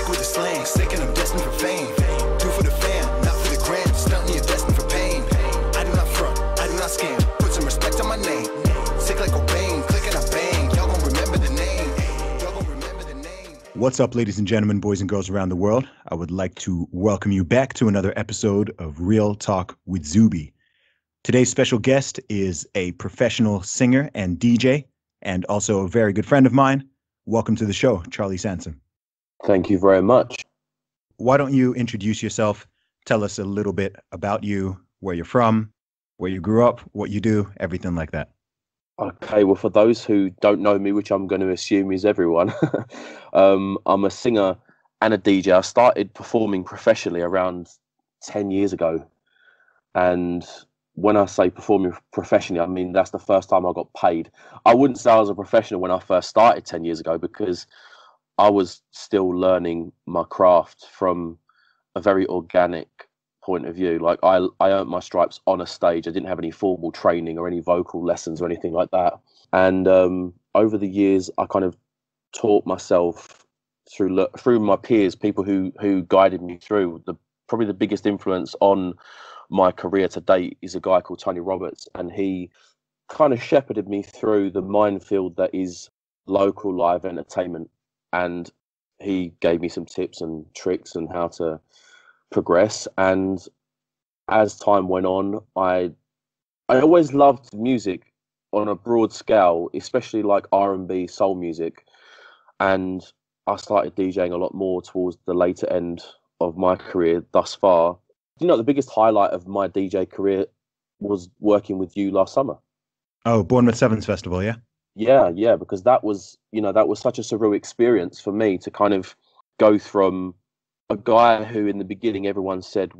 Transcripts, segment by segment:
Sick with the slang, sick and I'm destined for fame. Do for the fam, not for the gram. Stunting, you're destined for pain. I do not front, I do not scam. Put some respect on my name. Sick like Cobain, click and I bang. Y'all gon' remember the name. Y'all gon' remember the name. What's up, ladies and gentlemen, boys and girls around the world? I would like to welcome you back to another episode of Real Talk with Zuby. Today's special guest is a professional singer and DJ, and also a very good friend of mine. Welcome to the show, Charlie Sansom. Thank you very much. Why don't you introduce yourself? Tell us a little bit about you, where you're from, where you grew up, what you do, everything like that. Okay, well, for those who don't know me, which I'm going to assume is everyone, I'm a singer and a DJ. I started performing professionally around 10 years ago. And when I say performing professionally, I mean that's the first time I got paid. I wouldn't say I was a professional when I first started 10 years ago because I was still learning my craft from a very organic point of view. Like I earned my stripes on a stage. I didn't have any formal training or any vocal lessons or anything like that. And over the years, I kind of taught myself through my peers, people who guided me through. Probably the biggest influence on my career to date is a guy called Tony Roberts, and he kind of shepherded me through the minefield that is local live entertainment. And he gave me some tips and tricks on how to progress. And as time went on, I always loved music on a broad scale, especially like R&B, soul music. And I started DJing a lot more towards the later end of my career thus far. You know, the biggest highlight of my DJ career was working with you last summer. Oh, Bournemouth Sevens Festival, yeah? Yeah, because that was such a surreal experience for me to kind of go from a guy who in the beginning everyone said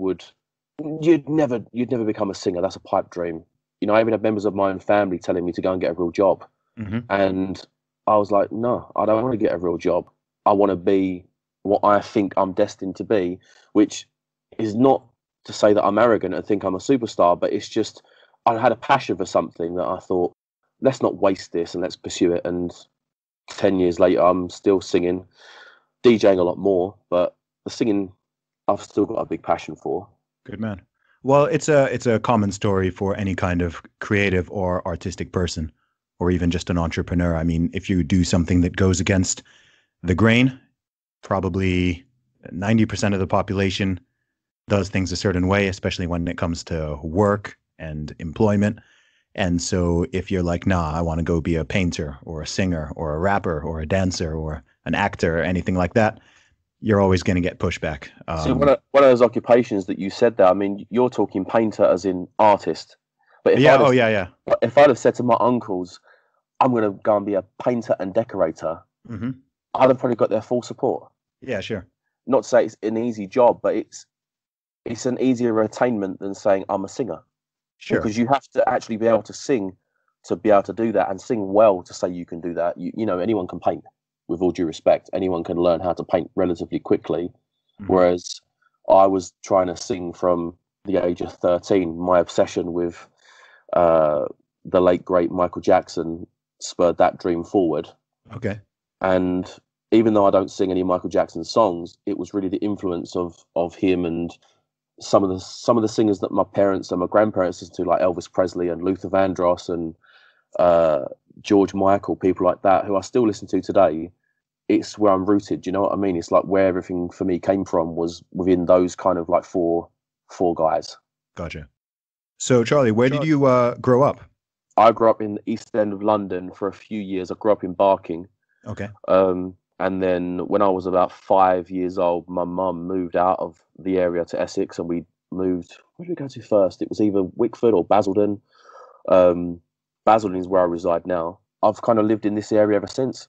you'd never become a singer. That's a pipe dream. You know, I even had members of my own family telling me to go and get a real job. Mm-hmm. And I was like, no, I don't want to get a real job. I want to be what I think I'm destined to be, which is not to say that I'm arrogant and think I'm a superstar, but it's just I had a passion for something that I thought, let's not waste this and let's pursue it. And 10 years later, I'm still singing, DJing a lot more, but the singing I've still got a big passion for. Good man. Well, it's a common story for any kind of creative or artistic person, or even just an entrepreneur. I mean, if you do something that goes against the grain, probably 90% of the population does things a certain way, especially when it comes to work and employment. And so if you're like, nah, I want to go be a painter or a singer or a rapper or a dancer or an actor or anything like that, you're always going to get pushback. So one of those occupations that you said there, I mean, you're talking painter as in artist. But if if I'd have said to my uncles, I'm going to go and be a painter and decorator, mm-hmm. I'd have probably got their full support. Yeah, sure. Not to say it's an easy job, but it's an easier attainment than saying I'm a singer. Sure. Because you have to actually be able to sing to be able to do that, and sing well to say you can do that. You know, anyone can paint, with all due respect. Anyone can learn how to paint relatively quickly. Mm-hmm. Whereas I was trying to sing from the age of 13. My obsession with the late, great Michael Jackson spurred that dream forward. Okay. And even though I don't sing any Michael Jackson songs, it was really the influence of him and some of the singers that my parents and my grandparents listened to, like Elvis Presley and Luther Vandross and George Michael, people like that, who I still listen to today. It's where I'm rooted. Do you know what I mean? It's like where everything for me came from was within those kind of like four guys. Gotcha. So Charlie, where did you grow up? I grew up in the East End of London for a few years. I grew up in Barking. Okay. And then when I was about 5 years old, my mum moved out of the area to Essex, and we moved. Where did we go to first? It was either Wickford or Basildon. Basildon is where I reside now. I've kind of lived in this area ever since.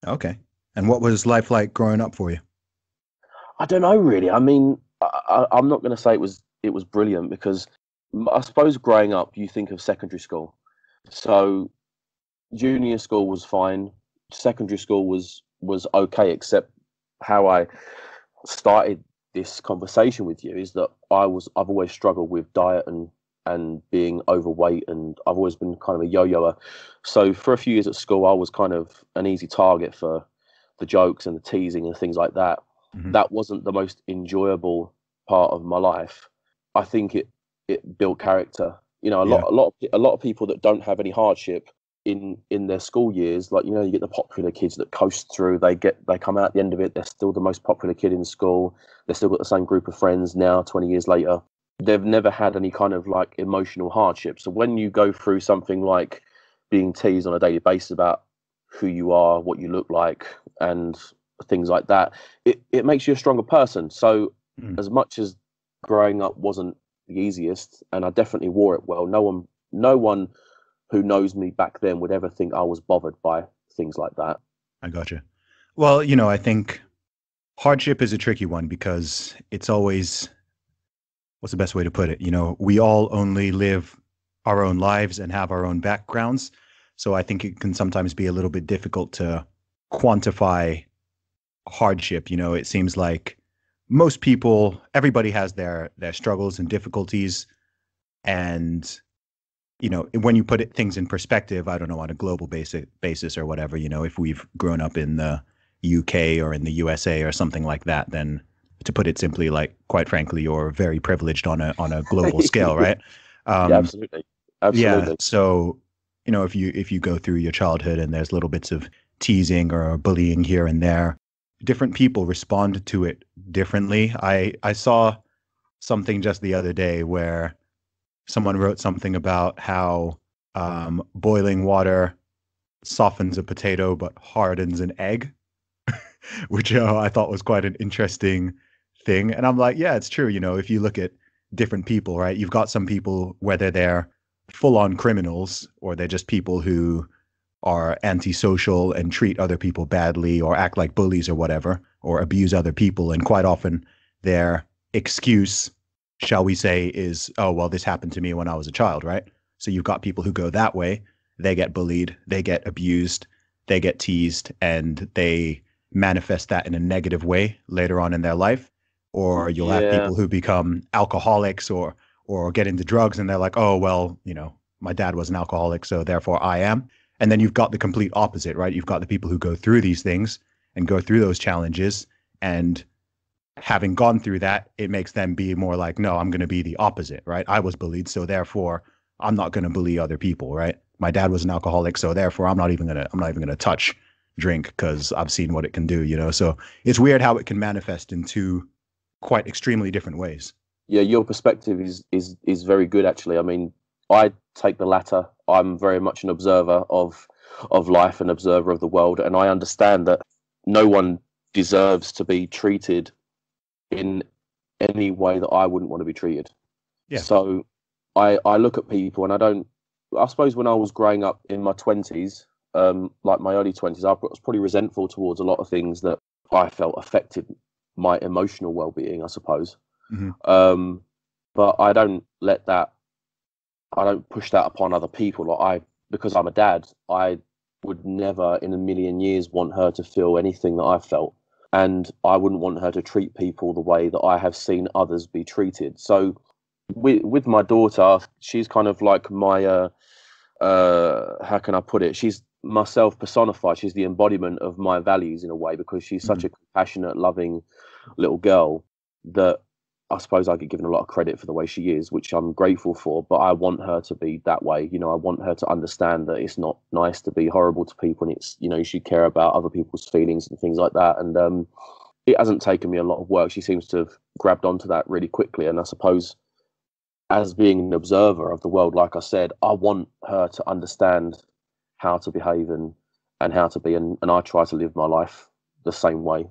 Okay. And what was life like growing up for you? I don't know, really. I mean, I'm not going to say it was brilliant, because I suppose growing up, you think of secondary school. So junior school was fine. Secondary school was okay, except how I started this conversation with you is that I've always struggled with diet and being overweight, and I've always been kind of a yo-yoer. So for a few years at school, I was kind of an easy target for the jokes and the teasing and things like that. that wasn't the most enjoyable part of my life. I think it built character. You know, Yeah. a lot of people that don't have any hardship in their school years, like, you know, you get the popular kids that coast through, they come out at the end of it, they're still the most popular kid in school, they've still got the same group of friends now 20 years later. They've never had any kind of like emotional hardship. So when you go through something like being teased on a daily basis about who you are, what you look like, and things like that, it makes you a stronger person. So as much as growing up wasn't the easiest, and I definitely wore it well, no one who knows me back then would ever think I was bothered by things like that. I gotcha. Well, you know, I think hardship is a tricky one because it's always, what's the best way to put it? You know, we all only live our own lives and have our own backgrounds. So I think it can sometimes be a little bit difficult to quantify hardship. You know, it seems like most people, everybody has their struggles and difficulties. And, you know, when you put things in perspective, I don't know, on a global basis or whatever, you know, if we've grown up in the UK or in the USA or something like that, then to put it simply, like, quite frankly, you're very privileged on a global scale, right? Yeah, absolutely. Yeah. So, you know, if you go through your childhood and there's little bits of teasing or bullying here and there, different people respond to it differently. I saw something just the other day where someone wrote something about how boiling water softens a potato but hardens an egg, which I thought was quite an interesting thing. And I'm like, yeah, it's true. You know, if you look at different people, right, you've got some people, whether they're full on criminals or they're just people who are antisocial and treat other people badly or act like bullies or whatever, or abuse other people. And quite often their excuse, shall we say, is, oh, well, this happened to me when I was a child, right? So you've got people who go that way. They get bullied, they get abused, they get teased, and they manifest that in a negative way later on in their life. Or you'll have Yeah. people who become alcoholics or get into drugs, and they're like, oh, well, you know, my dad was an alcoholic, so therefore I am. And then you've got the complete opposite, right? You've got the people who go through these things and go through those challenges, and having gone through that, it makes them be more like, no, I'm going to be the opposite, right? I was bullied, so therefore I'm not going to bully other people, right? My dad was an alcoholic, so therefore I'm not even going to touch drink because I've seen what it can do, you know? So it's weird how it can manifest in two quite extremely different ways. Yeah, your perspective is very good, actually. I mean, I take the latter. I'm very much an observer of life, an observer of the world, and I understand that no one deserves to be treated in any way that I wouldn't want to be treated. Yeah. So I look at people, and I suppose when I was growing up in my 20s, like my early 20s, I was probably resentful towards a lot of things that I felt affected my emotional well-being, I suppose. Mm-hmm. But I don't push that upon other people. Because I'm a dad, I would never in a million years want her to feel anything that I felt. And I wouldn't want her to treat people the way that I have seen others be treated. So with my daughter, she's kind of like my, how can I put it? She's myself personified. She's the embodiment of my values in a way, because she's such a compassionate, loving little girl that I suppose I get given a lot of credit for the way she is, which I'm grateful for, but I want her to be that way. You know, I want her to understand that it's not nice to be horrible to people, and it's, you know, you should care about other people's feelings and things like that. And it hasn't taken me a lot of work. She seems to have grabbed onto that really quickly. And I suppose as being an observer of the world, like I said, I want her to understand how to behave and how to be. And I try to live my life the same way.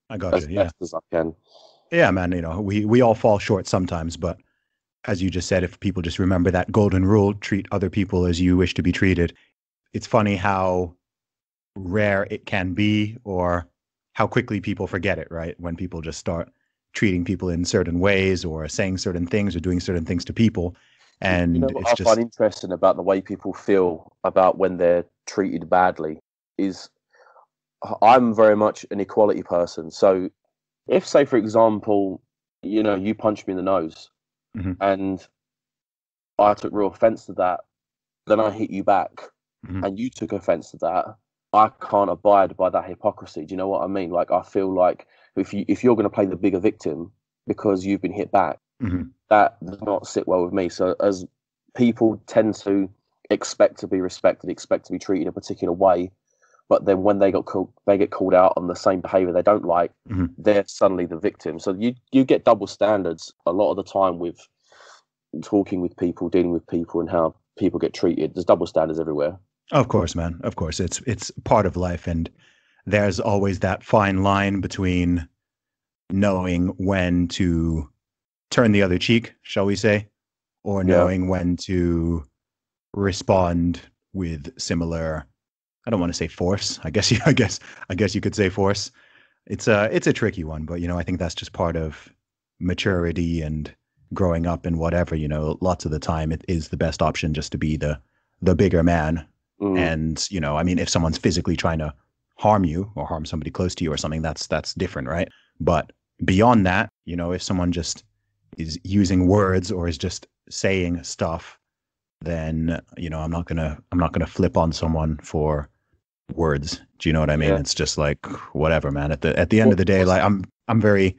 I got as you. Yeah. best as I can. Yeah, man. You know, we all fall short sometimes, but as you just said, if people just remember that golden rule, treat other people as you wish to be treated. It's funny how rare it can be, or how quickly people forget it, right? When people just start treating people in certain ways or saying certain things or doing certain things to people. And you know what it's I just find interesting about the way people feel about when they're treated badly is I'm very much an equality person. So if, say, for example, you know, you punched me in the nose Mhm. and I took real offense to that, then I hit you back Mhm. and you took offense to that, I can't abide by that hypocrisy. Do you know what I mean? Like, I feel like if you're going to play the bigger victim because you've been hit back, that does not sit well with me. So as people tend to expect to be respected, expect to be treated a particular way, but then when they get called out on the same behavior they don't like, they're suddenly the victim. So you get double standards a lot of the time with talking with people, dealing with people, and how people get treated. There's double standards everywhere. Of course, man. Of course, it's part of life, and there's always that fine line between knowing when to turn the other cheek, shall we say, or knowing when to respond with similar. I don't want to say force. I guess you could say force. It's a tricky one, but I think that's just part of maturity and growing up and whatever. Lots of the time it is the best option just to be the bigger man. And I mean, if someone's physically trying to harm you or harm somebody close to you or something, that's different, right? But beyond that, if someone just is using words or is just saying stuff, then I'm not gonna flip on someone for words. Do you know what I mean? It's just like whatever, man. At the end of the day, like I'm very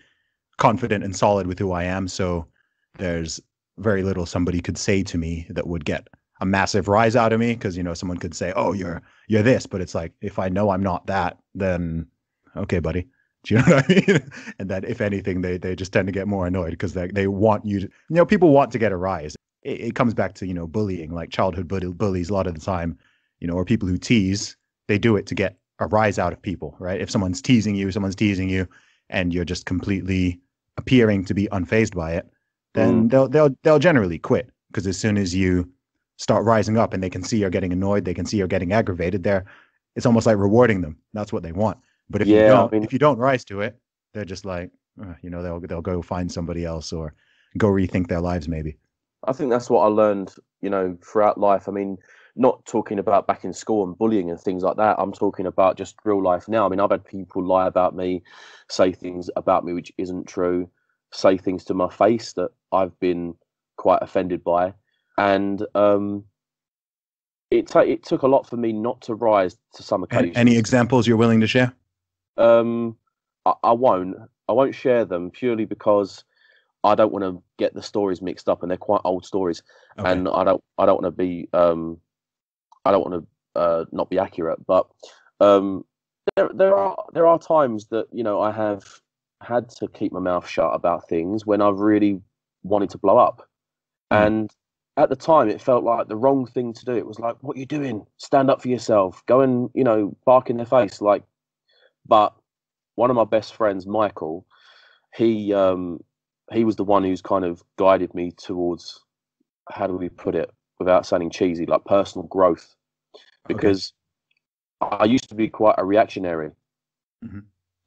confident and solid with who I am, so there's very little somebody could say to me that would get a massive rise out of me, because someone could say, "Oh, you're this," but it's like, if I know I'm not that, then okay, buddy. Do you know what I mean? And that if anything, they just tend to get more annoyed because they want you to, people want to get a rise. It comes back to bullying, like childhood bullies a lot of the time, or people who tease. They do it to get a rise out of people, right? If someone's teasing you, and you're just completely appearing to be unfazed by it, then they'll generally quit, because as soon as you start rising up and they can see you're getting annoyed, they can see you're getting aggravated, it's almost like rewarding them. That's what they want. But if you don't rise to it, they're just like, they'll go find somebody else or go rethink their lives maybe. I think that's what I learned, throughout life. I mean, not talking about back in school and bullying and things like that. I'm talking about just real life now. I mean, I've had people lie about me, say things about me which isn't true, say things to my face that I've been quite offended by. And it took a lot for me not to rise to some occasions. Any examples you're willing to share? I won't share them, purely because I don't want to get the stories mixed up, and they're quite old stories. Okay. And I don't want to be not be accurate. But there are times that I have had to keep my mouth shut about things when I've really wanted to blow up. And at the time, it felt like the wrong thing to do. It was like, what are you doing? Stand up for yourself. Go and, bark in their face. But one of my best friends, Michael, he was the one who's kind of guided me towards, how do we put it without sounding cheesy, like personal growth. Because I used to be quite a reactionary.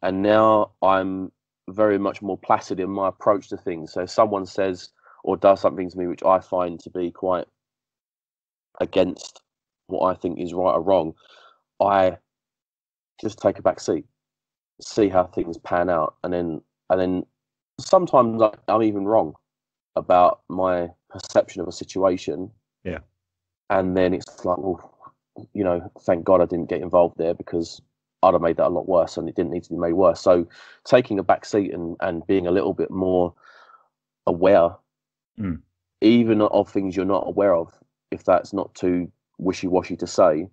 And now I'm very much more placid in my approach to things. So if someone says or does something to me which I find to be quite against what I think is right or wrong, I just take a back seat, see how things pan out, and then sometimes I'm even wrong about my perception of a situation. Yeah. And then it's like, well, thank God I didn't get involved there, because I'd have made that a lot worse, and it didn't need to be made worse. So taking a back seat and being a little bit more aware, even of things you're not aware of, if that's not too wishy-washy to say,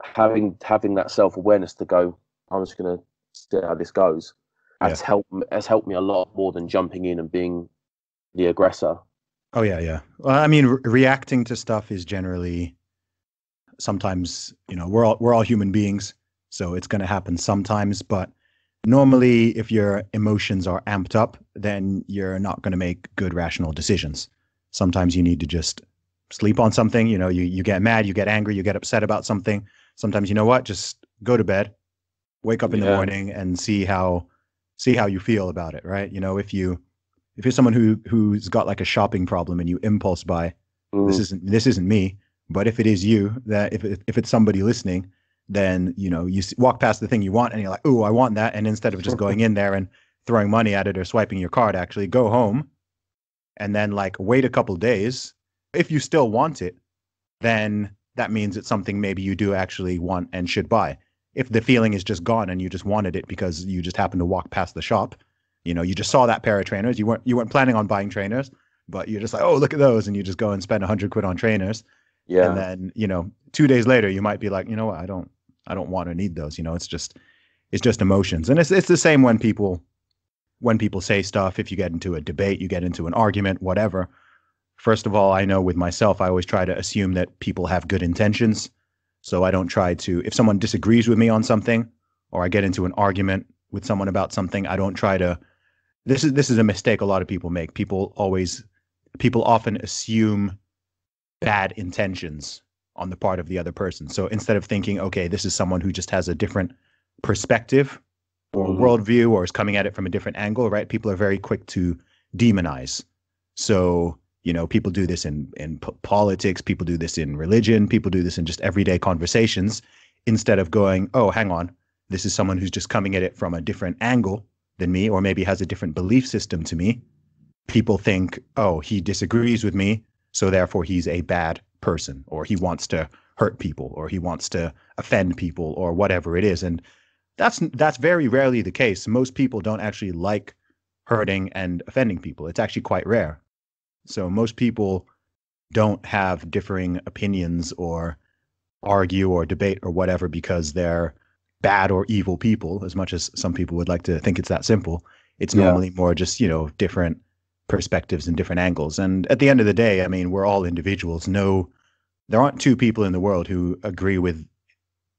having that self-awareness to go, I'm just going to see how this goes, has helped me a lot more than jumping in and being the aggressor. Oh yeah. Well, I mean, reacting to stuff is generally, sometimes, we're all human beings, so it's going to happen sometimes. But normally, if your emotions are amped up, then you're not going to make good rational decisions. Sometimes you need to just sleep on something. You get mad, you get angry, you get upset about something. Sometimes, just go to bed, wake up in the morning, and see how you feel about it, right? If you're someone who's got like a shopping problem and you impulse buy, this isn't me. But if it is you, that if it's somebody listening, then you walk past the thing you want and you're like, oh, I want that, and instead of just going in there and throwing money at it or swiping your card, actually go home and then wait a couple days. If you still want it, then that means it's something maybe you do actually want and should buy. If the feeling is just gone and you just wanted it because you just happened to walk past the shop, you just saw that pair of trainers, you weren't planning on buying trainers, but you're just like, oh, look at those, and you just go and spend 100 quid on trainers. Yeah. And then, 2 days later, you might be like, you know what, I don't want or need those. It's just emotions. And it's the same when people say stuff. If you get into a debate, you get into an argument, whatever. First of all, I know with myself, I always try to assume that people have good intentions. So I don't try to, if someone disagrees with me on something, or I get into an argument with someone about something, I don't try to, this is a mistake a lot of people make. People often assume bad intentions on the part of the other person. So instead of thinking, okay, this is someone who just has a different perspective or worldview, or is coming at it from a different angle, right? People are very quick to demonize. So, people do this in politics, people do this in religion, people do this in just everyday conversations, instead of going, oh, hang on, this is someone who's just coming at it from a different angle than me, or maybe has a different belief system to me. People think, oh, he disagrees with me, so therefore he's a bad person, or he wants to hurt people, or he wants to offend people, or whatever it is. And that's very rarely the case. Most people don't actually like hurting and offending people. It's actually quite rare. So most people don't have differing opinions or argue or debate or whatever because they're bad or evil people, as much as some people would like to think it's that simple. It's normally more just, different perspectives and different angles. And at the end of the day, I mean, we're all individuals. No, there aren't two people in the world who agree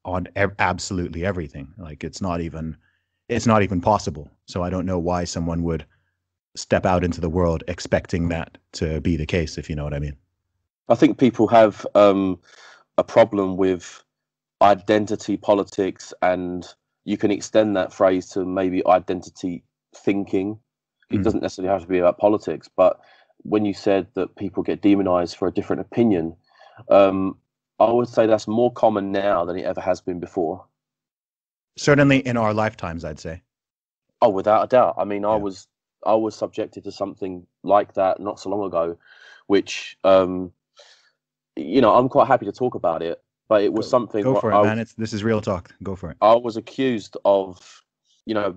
on absolutely everything. Like it's not even possible. So I don't know why someone would step out into the world expecting that to be the case, if you know what I mean. I think people have a problem with identity politics, and you can extend that phrase to maybe identity thinking. It doesn't necessarily have to be about politics, but when you said that people get demonized for a different opinion, I would say that's more common now than it ever has been before. Certainly in our lifetimes, I'd say. Oh, without a doubt. I mean, I was subjected to something like that not so long ago, which, I'm quite happy to talk about it, but it was something. Go for it, man. This is real talk. Go for it. I was accused of,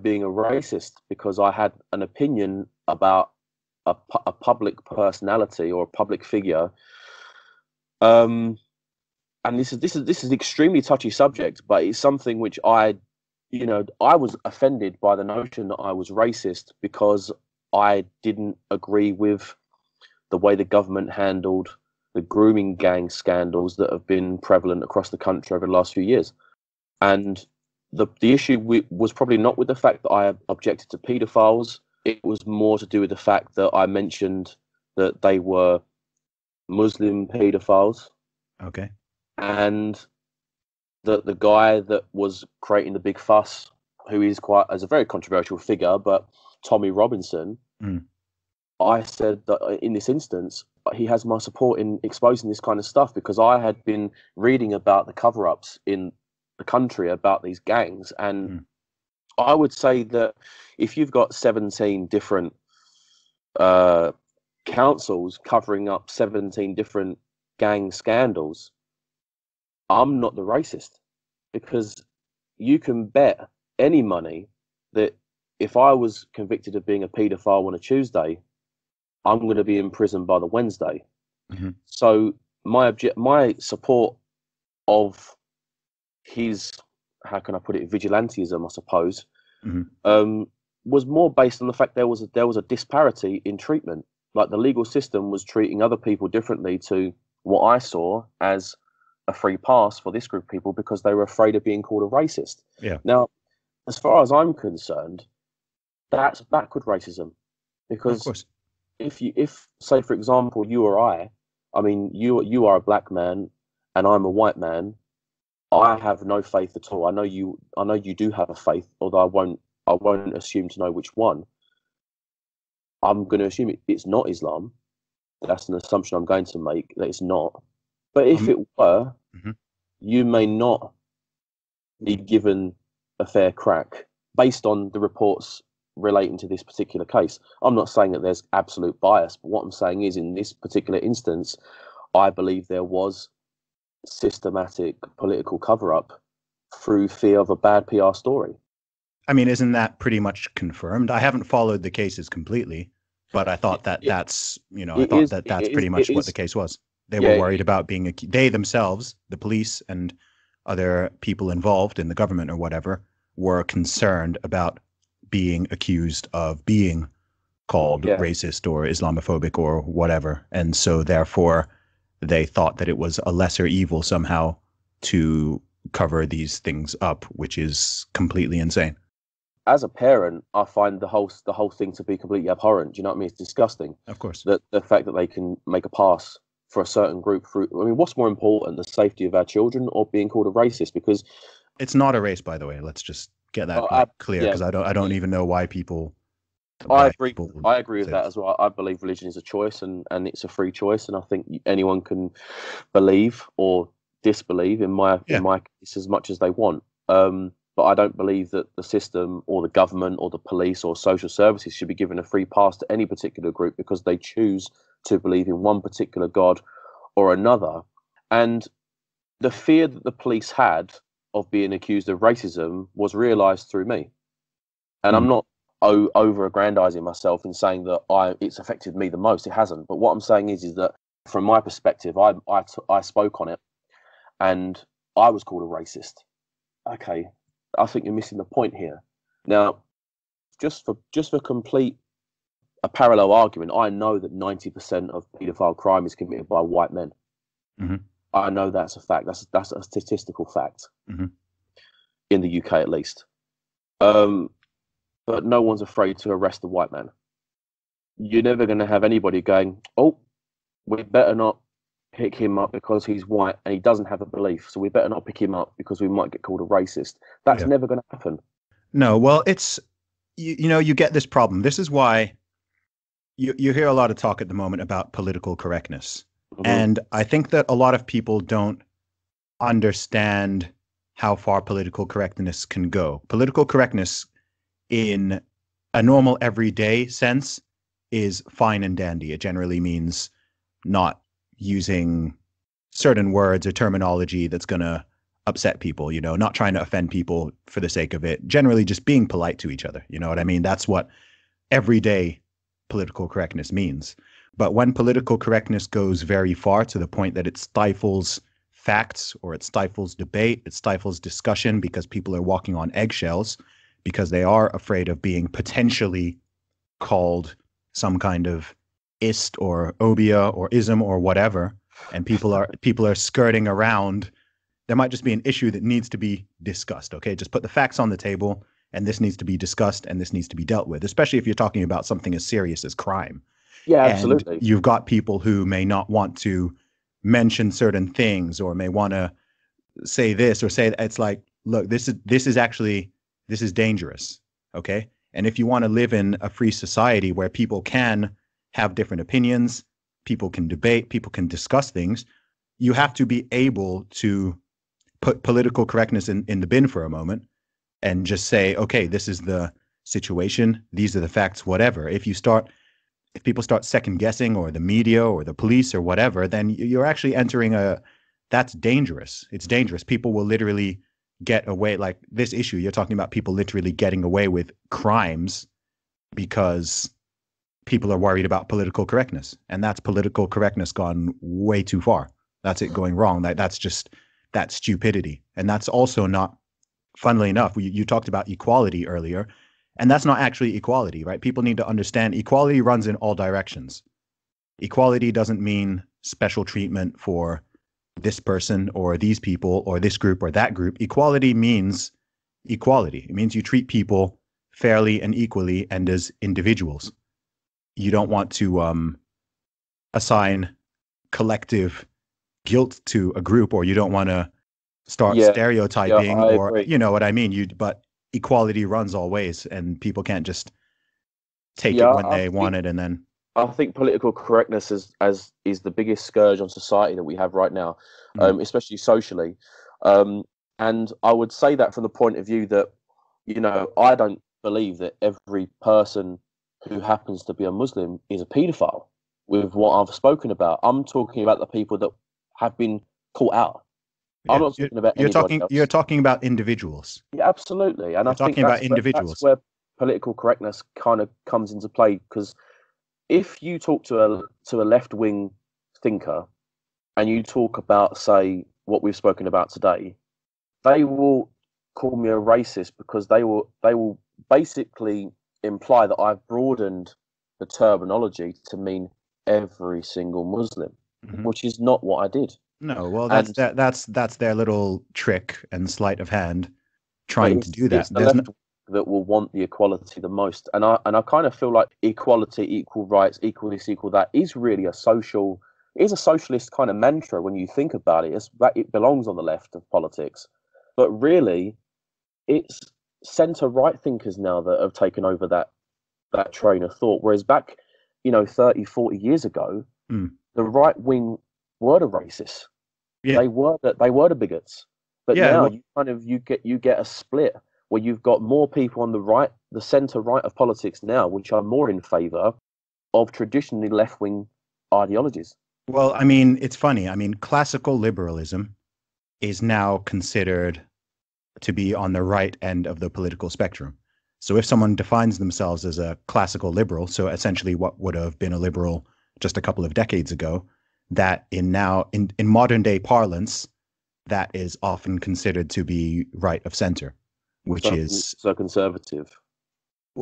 being a racist because I had an opinion about a public personality or a public figure. And this is an extremely touchy subject, but it's something which I was offended by the notion that I was racist because I didn't agree with the way the government handled the grooming gang scandals that have been prevalent across the country over the last few years. And the issue was probably not with the fact that I objected to paedophiles. It was more to do with the fact that I mentioned that they were Muslim paedophiles. Okay. And that the guy that was creating the big fuss, who is quite as a very controversial figure, but Tommy Robinson, I said that in this instance, he has my support in exposing this kind of stuff because I had been reading about the cover-ups in the country about these gangs. And I would say that if you've got 17 different councils covering up 17 different gang scandals, I'm not the racist, because you can bet any money that if I was convicted of being a paedophile on a Tuesday, I'm going to be in prison by the Wednesday. So my support of his, how can I put it, vigilantism, I suppose, was more based on the fact there was a disparity in treatment. Like the legal system was treating other people differently to what I saw as a free pass for this group of people because they were afraid of being called a racist. Yeah. Now, as far as I'm concerned, that's backward racism, because if say for example you or I mean you are a black man and I'm a white man, I have no faith at all. I know you do have a faith, although I won't assume to know which one. I'm going to assume it's not Islam. That's an assumption I'm going to make, that it's not. But if it were, you may not be given a fair crack based on the reports relating to this particular case. I'm not saying that there's absolute bias, but what I'm saying is in this particular instance, I believe there was systematic political cover-up through fear of a bad PR story. I mean, isn't that pretty much confirmed? I haven't followed the cases completely, but I thought that's pretty much what the case was. They were worried about being they themselves, the police and other people involved in the government or whatever, were concerned about being accused of being called racist or Islamophobic or whatever. And so therefore they thought that it was a lesser evil somehow to cover these things up, which is completely insane. As a parent, I find the whole thing to be completely abhorrent. Do you know what I mean? It's disgusting. Of course. That the fact that they can make a pass for a certain group through. I mean, what's more important, the safety of our children or being called a racist? Because it's not a race, by the way. Let's just get that clear, because I don't even know why people. I agree with that as well. I believe religion is a choice, and it's a free choice, and I think anyone can believe or disbelieve in my case as much as they want. But I don't believe that the system or the government or the police or social services should be given a free pass to any particular group because they choose to believe in one particular God or another. And the fear that the police had of being accused of racism was realised through me. And I'm not over-aggrandising myself in saying that it's affected me the most. It hasn't. But what I'm saying is that from my perspective, I spoke on it and I was called a racist. Okay, I think you're missing the point here. Now, just for complete a parallel argument, I know that 90% of paedophile crime is committed by white men. Mm-hmm. I know that's a fact. That's a statistical fact in the UK, at least. But no one's afraid to arrest a white man. You're never going to have anybody going, "Oh, we better not pick him up because he's white and he doesn't have a belief, so we better not pick him up because we might get called a racist." That's never going to happen. No, well, it's you get this problem. This is why you hear a lot of talk at the moment about political correctness. Mm-hmm. And I think that a lot of people don't understand how far political correctness can go. Political correctness in a normal everyday sense is fine and dandy. It generally means not using certain words or terminology that's going to upset people, not trying to offend people for the sake of it, generally just being polite to each other. You know what I mean? That's what everyday political correctness means. But when political correctness goes very far to the point that it stifles facts or it stifles debate, it stifles discussion because people are walking on eggshells, because they are afraid of being potentially called some kind of ist or obia or ism or whatever, and people are skirting around. There might just be an issue that needs to be discussed. Okay, just put the facts on the table, and this needs to be discussed, and this needs to be dealt with, especially if you're talking about something as serious as crime. Yeah, absolutely. And you've got people who may not want to mention certain things or may want to say this or say that. It's like, look, this is dangerous. Okay. And if you want to live in a free society where people can have different opinions, people can debate, people can discuss things, you have to be able to put political correctness in the bin for a moment and just say, okay, this is the situation, these are the facts, whatever. If people start second guessing, or the media or the police or whatever, then you're actually entering that's dangerous. It's dangerous. People will literally get away, like this issue, you're talking about people literally getting away with crimes because people are worried about political correctness. And that's political correctness gone way too far. That's it going wrong. That's stupidity. And that's also not, funnily enough, you talked about equality earlier, and that's not actually equality, right? People need to understand equality runs in all directions. Equality doesn't mean special treatment for this person or these people or this group or that group. Equality means equality. It means you treat people fairly and equally and as individuals. You don't want to assign collective guilt to a group, or you don't want to start stereotyping, or agree. You know what I mean? But equality runs all ways, and people can't just take it when they want it and then. I think political correctness is the biggest scourge on society that we have right now, especially socially. And I would say that from the point of view that, I don't believe that every person who happens to be a Muslim is a paedophile with what I've spoken about. I'm talking about the people that have been caught out, I'm Yeah, not talking about you're anybody talking else. about individuals. Yeah, absolutely. And I You're think talking about that's individuals. where political correctness kind of comes into play, because if you talk to a left wing thinker and you talk about, say, what we've spoken about today, they will call me a racist because they will basically imply that I've broadened the terminology to mean every single Muslim, Mhm. which is not what I did. No, well, And that's their little trick and sleight of hand, but trying to do that. it's the There's no, left that will want the equality the most, and I kind of feel like equality, equal rights, equal this, equal that is really is a socialist kind of mantra when you think about it. It belongs on the left of politics, but really it's centre right thinkers now that have taken over that train of thought. Whereas back, 30, 40 years ago, mm, the right wing were the racists. yeah, They were the bigots. But yeah. now Well, you get a split where you've got more people on the right, the centre right of politics now, which are more in favour of traditionally left wing ideologies. well, I mean, it's funny. I mean, classical liberalism is now considered to be on the right end of the political spectrum. So if someone defines themselves as a classical liberal, so essentially what would have been a liberal just a couple of decades ago, that in modern day parlance, that is often considered to be right of center, which is So conservative.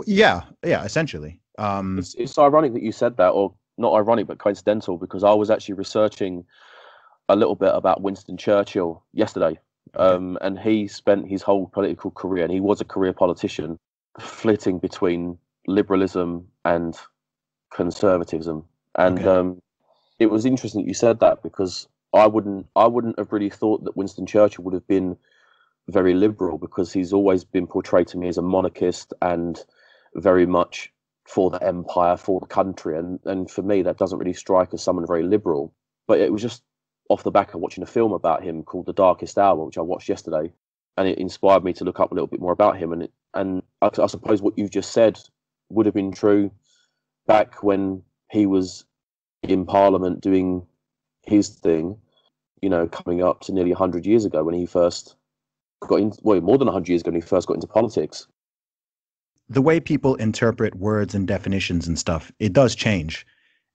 yeah, essentially. It's ironic that you said that, or not ironic, but coincidental, because I was actually researching a little bit about Winston Churchill yesterday. Okay. And he spent his whole political career, and he was a career politician, flitting between liberalism and conservatism. And Okay. it was interesting that you said that, because I wouldn't have really thought that Winston Churchill would have been very liberal, because he's always been portrayed to me as a monarchist and very much for the empire, for the country. And for me, that doesn't really strike as someone very liberal. But it was just off the back of watching a film about him called The Darkest Hour, which I watched yesterday, and it inspired me to look up a little bit more about him. And I suppose what you've just said would have been true back when he was in Parliament doing his thing, coming up to nearly 100 years ago when he first got in, well, more than 100 years ago when he first got into politics. The way people interpret words and definitions and stuff, it does change.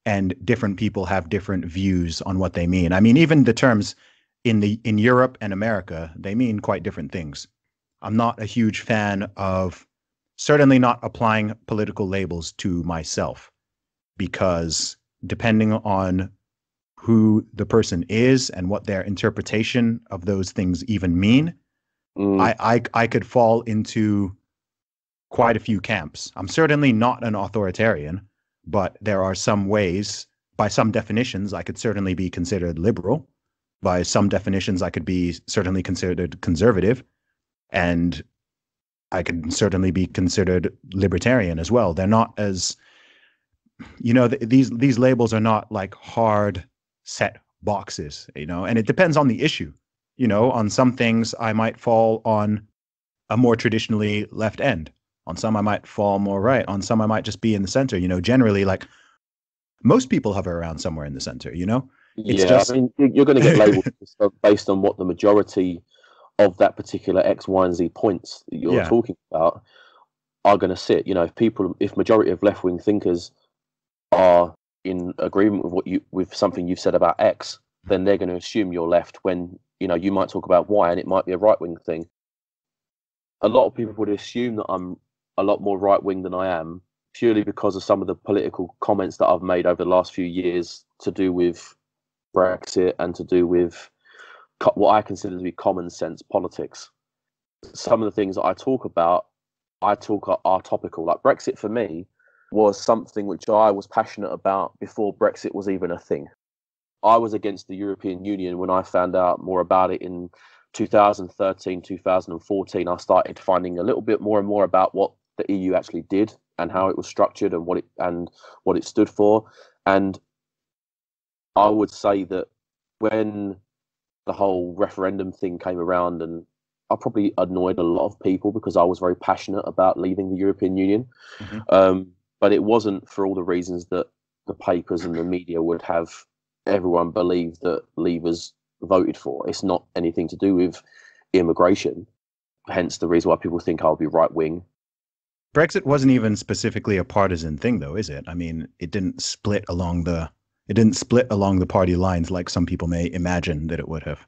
And different people have different views on what they mean. I mean, even the terms in Europe and America, they mean quite different things. I'm not a huge fan of certainly not applying political labels to myself, because depending on who the person is and what their interpretation of those things even mean, I could fall into quite a few camps. I'm certainly not an authoritarian, but there are some ways, by some definitions, I could certainly be considered liberal. By some definitions, I could be certainly considered conservative, and I could certainly be considered libertarian as well. They're not as, these labels are not like hard set boxes, and it depends on the issue. On some things I might fall on a more traditionally left end. On some I might fall more right. On some I might just be in the center. Generally, like, most people hover around somewhere in the center. It's Yeah, I just mean, you're going to get labeled based on what the majority of that particular X, Y, and Z points that you're yeah. talking about are going to sit. If majority of left wing thinkers are in agreement with something you've said about X, then they're going to assume you're left when you might talk about Y and it might be a right wing thing. A lot of people would assume that I'm a lot more right wing than I am, purely because of some of the political comments that I've made over the last few years to do with Brexit and to do with what I consider to be common sense politics. Some of the things that I talk about, are topical. Like Brexit for me was something which I was passionate about before Brexit was even a thing. I was against the European Union when I found out more about it in 2013, 2014. I started finding a little bit more and more about what the EU actually did and how it was structured and what it stood for. And I would say that when the whole referendum thing came around, and I probably annoyed a lot of people because I was very passionate about leaving the European Union. But it wasn't for all the reasons that the papers and the media would have everyone believe that leavers voted for. It's not anything to do with immigration. Hence the reason why people think I'll be right wing. Brexit wasn't even specifically a partisan thing, though, is it? I mean, it didn't split along the party lines like some people may imagine that it would have.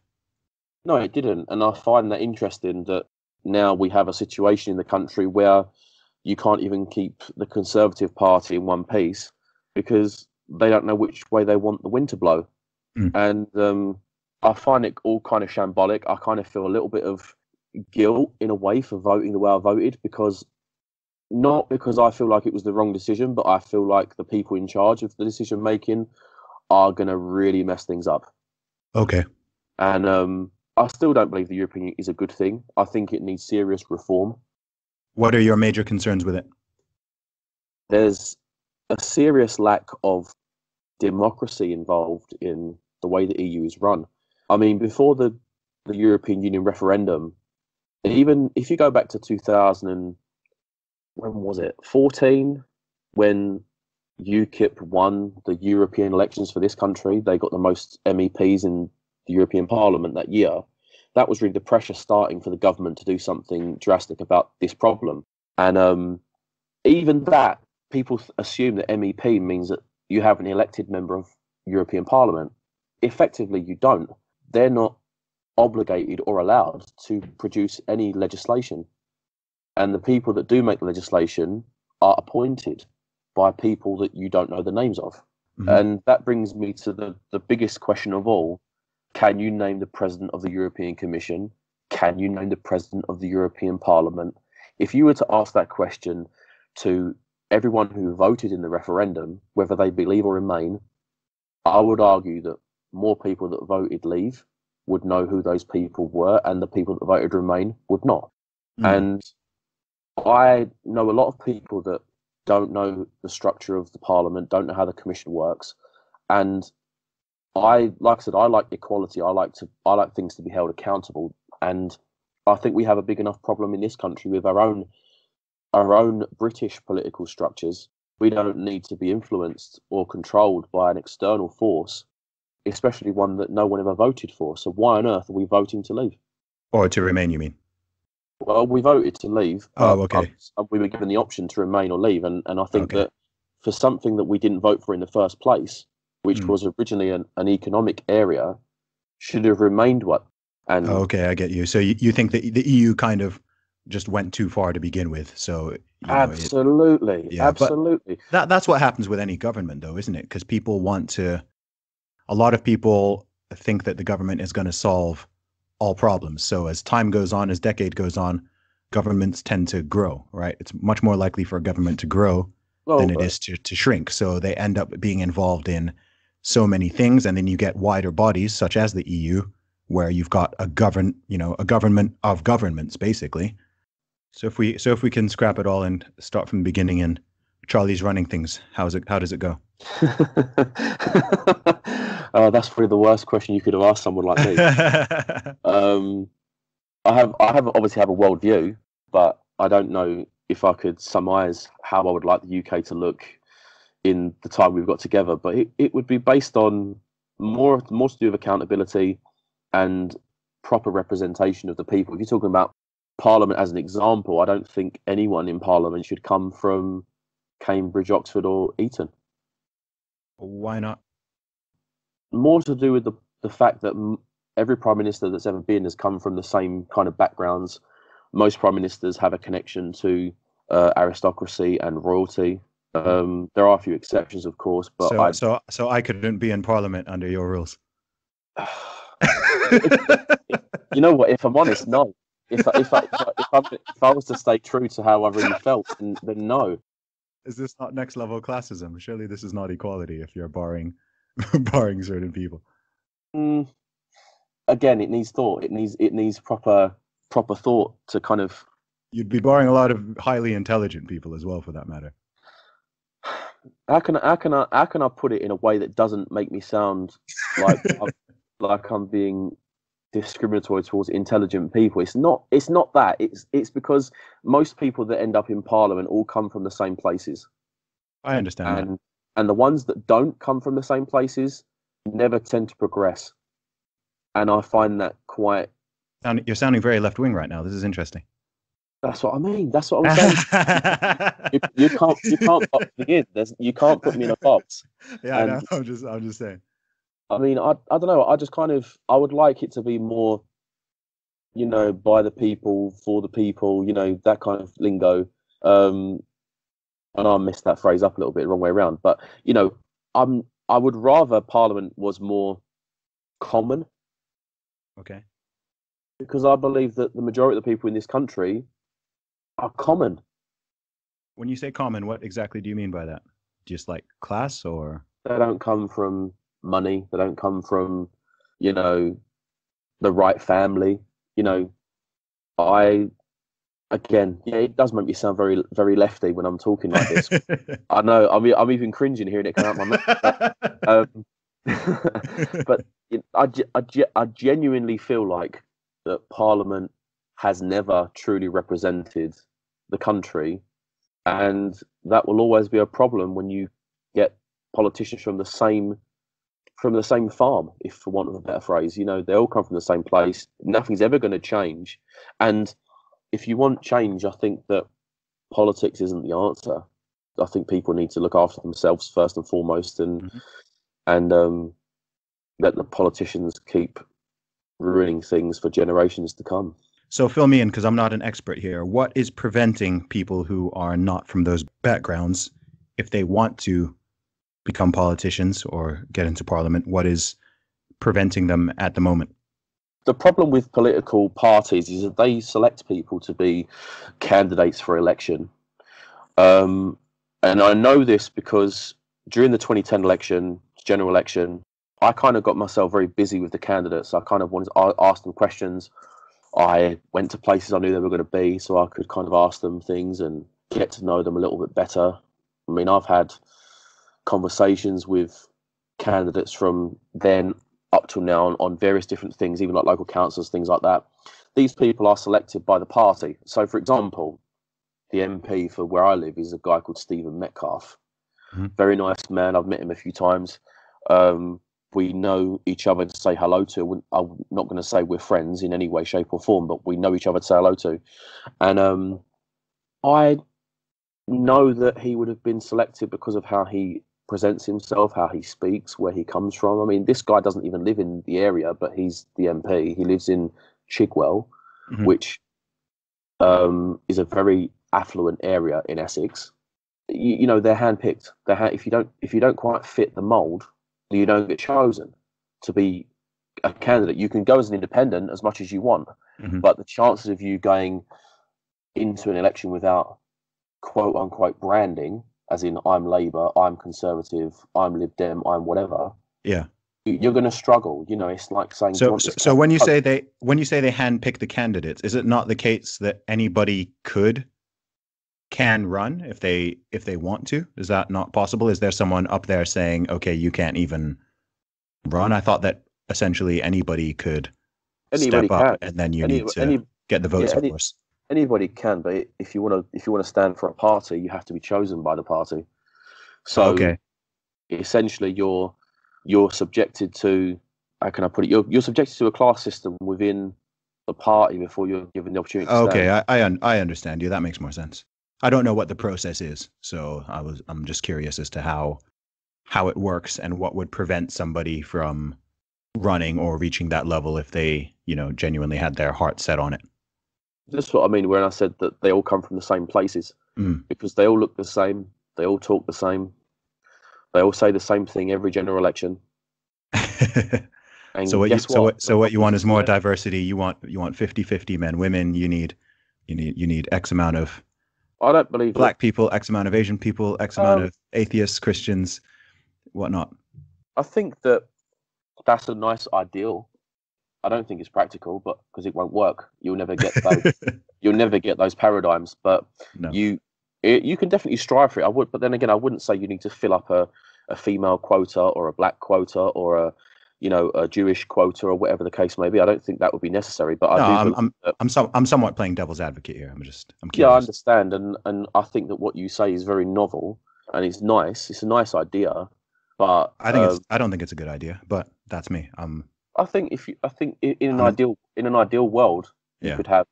No, it didn't. And I find that interesting that now we have a situation in the country where you can't even keep the Conservative Party in one piece because they don't know which way they want the wind to blow. And I find it all kind of shambolic. I kind of feel a little bit of guilt in a way for voting the way I voted, not because I feel like it was the wrong decision, but I feel like the people in charge of the decision making are going to really mess things up. Okay. And I still don't believe the European Union is a good thing. I think it needs serious reform. What are your major concerns with it? There's a serious lack of democracy involved in the way the EU is run. I mean, before the European Union referendum, even if you go back to 2014, when UKIP won the European elections for this country, they got the most MEPs in the European Parliament that year. That was really the pressure starting for the government to do something drastic about this problem. And even that, people assume that MEP means that you have an elected member of European Parliament. Effectively, you don't. They're not obligated or allowed to produce any legislation. And the people that do make the legislation are appointed by people that you don't know the names of. Mm-hmm. And that brings me to the biggest question of all. Can you name the president of the European Commission? Can you name the president of the European Parliament? If you were to ask that question to everyone who voted in the referendum, whether they be Leave or Remain, I would argue that more people that voted Leave would know who those people were, and the people that voted Remain would not. And I know a lot of people that don't know the structure of the Parliament, don't know how the Commission works, and like I said, I like equality. I like things to be held accountable, and I think we have a big enough problem in this country with our own British political structures. We don't need to be influenced or controlled by an external force, especially one that no one ever voted for. So why on earth are we voting to leave? Or to remain, you mean? Well, we voted to leave. Oh, okay. We were given the option to remain or leave, and I think that for something that we didn't vote for in the first place, which was originally an economic area, should have remained what? And okay, I get you. So you think that the EU kind of just went too far to begin with? So absolutely, absolutely. That's what happens with any government, though, isn't it? Because a lot of people think that the government is going to solve all problems. So as time goes on, as decade goes on, governments tend to grow, right? It's much more likely for a government to grow than it is to shrink. So they end up being involved in so many things, and then you get wider bodies such as the EU, where you've got a government of governments, basically. So if we can scrap it all and start from the beginning, and Charlie's running things, how does it go? That's probably the worst question you could have asked someone like me. I obviously have a worldview, but I don't know if I could surmise how I would like the UK to look in the time we've got together. But it would be based on more to do with accountability and proper representation of the people. If you're talking about Parliament as an example, I don't think anyone in Parliament should come from Cambridge, Oxford or Eton. Why not? More to do with the fact that every Prime Minister that's ever been has come from the same kind of backgrounds. Most Prime Ministers have a connection to aristocracy and royalty. There are a few exceptions, of course, but so I couldn't be in Parliament under your rules. You know what? If I'm honest, no. If I was to stay true to how I really felt, then no. Is this not next level classism? Surely this is not equality if you're barring certain people. Again, it needs thought. It needs proper thought to kind of. You'd be barring a lot of highly intelligent people as well, for that matter. How can I put it in a way that doesn't make me sound like I'm being discriminatory towards intelligent people? It's not that. It's because most people that end up in Parliament all come from the same places. I understand. And the ones that don't come from the same places never tend to progress. and I find that quite. You're sounding very left wing right now. This is interesting. That's what I mean. That's what I'm saying. you can't box me in. You can't put me in a box. Yeah, I know. I'm just saying. I mean, I don't know. I would like it to be more, by the people, for the people, that kind of lingo. And I messed that phrase up a little bit, the wrong way around. But, I would rather Parliament was more common. Okay. Because I believe that the majority of the people in this country are common. When you say common, what exactly do you mean by that? Just like class, or? They don't come from money. They don't come from, the right family. It does make me sound very, very lefty when I'm talking like this. I know. I'm even cringing hearing it come out my mouth. But I genuinely feel like that Parliament has never truly represented the country, and that will always be a problem when you get politicians from the same farm, if for want of a better phrase. They all come from the same place. Nothing's ever going to change, and if you want change, I think that politics isn't the answer. I think people need to look after themselves first and foremost, and let the politicians keep ruining things for generations to come. So fill me in, because I'm not an expert here. What is preventing people who are not from those backgrounds, if they want to become politicians or get into Parliament, what is preventing them at the moment? The problem with political parties is that they select people to be candidates for election. And I know this because during the 2010 election, general election, I kind of got myself very busy with the candidates. I kind of wanted to ask them questions. I went to places I knew they were going to be, so I could kind of ask them things and get to know them a little bit better. I mean, I've had conversations with candidates from then up till now on various different things, even like local councils, things like that. These people are selected by the party. So, for example, the MP for where I live is a guy called Stephen Metcalfe. Mm-hmm. Very nice man. I've met him a few times. We know each other to say hello to. I'm not going to say we're friends in any way, shape or form, but we know each other to say hello to. And I know that he would have been selected because of how he presents himself, how he speaks, where he comes from. I mean, this guy doesn't even live in the area, but he's the MP. He lives in Chigwell, which is a very affluent area in Essex. They're handpicked. If you don't quite fit the mould, you don't get chosen to be a candidate. You can go as an independent as much as you want, but the chances of you going into an election without quote unquote branding, as in I'm Labour, I'm Conservative, I'm Lib Dem, I'm whatever. Yeah, you're going to struggle. It's like saying. So when you say they handpick the candidates, is it not the case that anybody can run if they want to? Is that not possible? Is there someone up there saying, okay, you can't even run? I thought that essentially anybody could step up, and then you need to get the votes, of course. Anybody can, but if you want to stand for a party, you have to be chosen by the party. So essentially you're subjected to, how can I put it? You're subjected to a class system within the party before you're given the opportunity to stand. I understand you. That makes more sense. I don't know what the process is, so I'm just curious as to how it works and what would prevent somebody from running or reaching that level if they, genuinely had their heart set on it. That's what I mean when I said that they all come from the same places, because they all look the same, they all talk the same, they all say the same thing every general election. So what you want is more diversity. You want 50-50 men, women. You need X amount of. I don't believe black people, X amount of Asian people, X amount of atheists, Christians, whatnot. I think that's a nice ideal. I don't think it's practical, but because it won't work, you'll never get those. You'll never get those paradigms. But no. You can definitely strive for it. But then again, I wouldn't say you need to fill up a female quota or a black quota or a Jewish quota or whatever the case may be. I don't think that would be necessary. But I'm somewhat playing devil's advocate here. I'm curious. Yeah, I understand, and I think that what you say is very novel and it's nice. It's a nice idea, but I don't think it's a good idea. But that's me. I think in an Um, ideal world, you yeah. could have,